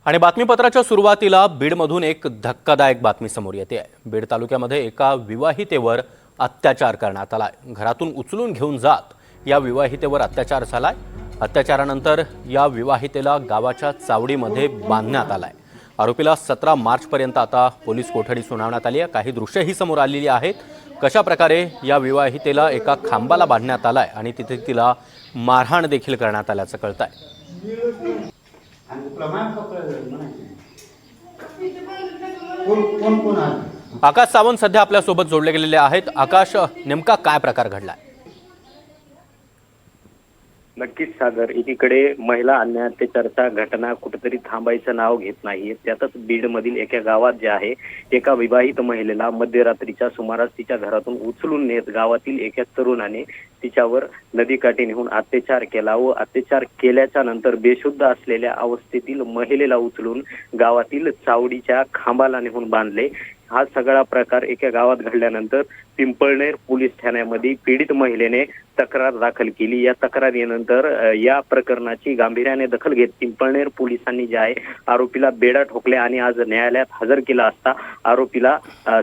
आणि बातमीपत्राच्या सुरुवातीला बीडमधून एक धक्कादायक बातमी समोर येते आहे। बीड तालुक्यामध्ये एका विवाहितेवर अत्याचार करण्यात आलाय। घरातून उचलून घेऊन जात या विवाहितेवर अत्याचार झालाय। अत्याचारानंतर या विवाहितेला गावाच्या चावडीमध्ये बांधण्यात आलाय। आरोपीला 17 मार्च पर्यंत आता पोलीस कोठडी सुनावण्यात आली आहे। काही दृश्यही समोर आलेली आहेत। कशा प्रकारे या विवाहितेला एका खांबाला बांधण्यात आलाय आणि तिथे तिला मारहाण देखील करण्यात आल्याचं कळतंय। आकाश सावंत सध्या आपल्या सोबत जोडले गेलेले आहेत। आकाश, नेमका काय प्रकार घडलाय? नक्कीच सागर, एकीकडे महिला अन्याय अत्याचाराच्या घटना कुठेतरी थांबायचं नाव घेत नाहीये। त्यातच बीड मधील एका गावात जे आहे एका विवाहित महिलेला मध्यरात्रीच्या सुमारास तिच्या घरातून उचलून नेत गावातील एका तरुणाने तिच्यावर नदीकाठी नेऊन अत्याचार केला व अत्याचार केल्याच्या नंतर बेशुद्ध असलेल्या अवस्थेतील महिलेला उचलून गावातील चावडीच्या खांबाला नेऊन बांधले। हा सगळा प्रकार एका गावात घडल्यानंतर पिंपळनेर पोलीस ठाण्यामध्ये पीडित महिलेने तक्रार दाखल केली। या तक्रारीनंतर या प्रकरणाची गांभीर्याने दखल घेत पिंपळनेर पोलिसांनी जे आहे आरोपीला बेडा ठोकल्या आणि आज न्यायालयात हजर केला असता आरोपीला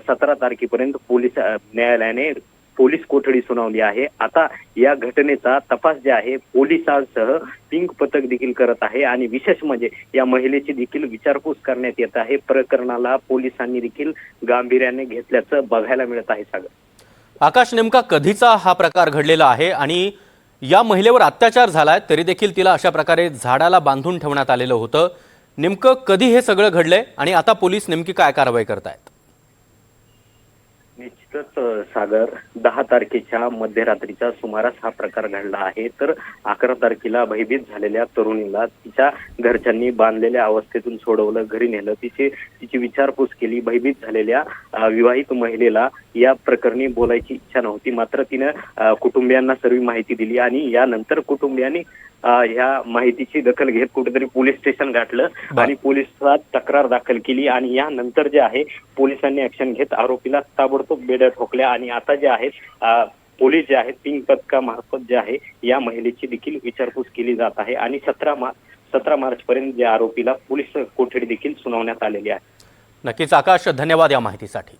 17 तारखेपर्यंत न्यायालयाने पोलीस कोठडी सुनावली आहे। आता या घटनेचा तपास जे आहे पोलिसांसह पिंक पथक देखील करत आहे आणि विशेष म्हणजे या महिलेची देखील विचारपूस करण्यात येत आहे। प्रकरणाला पोलिसांनी देखील गांभीर्याने घेतल्याचं बघायला मिळत आहे। सागर, आकाश, नेमका कधीचा हा प्रकार घडलेला आहे आणि या महिलेवर अत्याचार झालाय तरी देखील तिला अशा प्रकारे झाडाला बांधून ठेवण्यात आलेलं होतं? नेमकं कधी हे सगळं घडलंय आणि आता पोलीस नेमकी काय कारवाई करतायत? निश्चितच सागर, 10 तारखेच्या मध्यरात्रीच्या सुमारास हा प्रकार घडला आहे। तर 11 तारखेला भयभीत झालेल्या तरुणीला तिच्या घरच्यांनी बांधलेल्या अवस्थेतून सोडवलं, घरी नेलं, तिची विचारपूस केली। भयभीत झालेल्या विवाहित महिलेला या प्रकरणी बोलायची इच्छा नव्हती, मात्र तिनं कुटुंबियांना सर्व माहिती दिली आणि यानंतर कुटुंबियांनी ह्या माहितीची दखल घेत कुठेतरी पोलीस स्टेशन गाठलं आणि पोलिसात तक्रार दाखल केली आणि यानंतर जे आहे पोलिसांनी ऍक्शन घेत आरोपीला ताबडतोब बेड्या ठोकल्या आणि आता जे आहेत पोलीस जे आहेत पिंक पथकामार्फत जे आहे या महिलेची देखील विचारपूस केली जात आहे आणि 17 मार्च पर्यंत या आरोपीला पोलीस कोठडी देखील सुनावण्यात आलेली आहे। नक्कीच आकाश, धन्यवाद या माहितीसाठी।